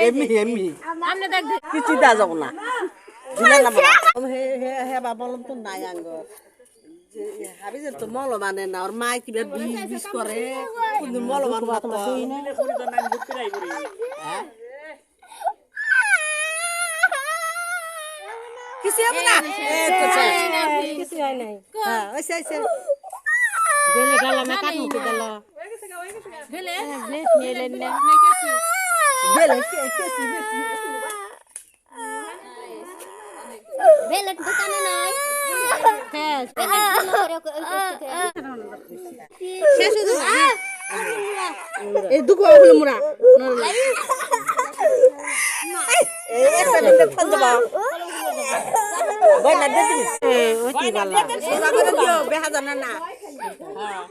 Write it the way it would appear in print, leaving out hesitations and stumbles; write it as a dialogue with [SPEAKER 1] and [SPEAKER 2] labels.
[SPEAKER 1] এমনি কিছু দেওয়া যাব না হে বললাম তো নাই আঙ্গ হাবি যে তো মল মানে না ওর মা কিবা বিষ করে কিন্তু মল মান কিছু হবে না কিছু হয় নাই হ্যাঁ ওইসে ওইসে গেলে গালা মে কাট মুকে দিল গেলে গেলে না গেলে কেসি বেলে দোকানে নাই হ্যাঁ শেষ হয়ে যাবে এই দুটো হলো মুড়া এই একটা দিন ফোন দাও বইলা দে তুমি ওটি বালা বাবা দিও বেহা জানা না হ্যাঁ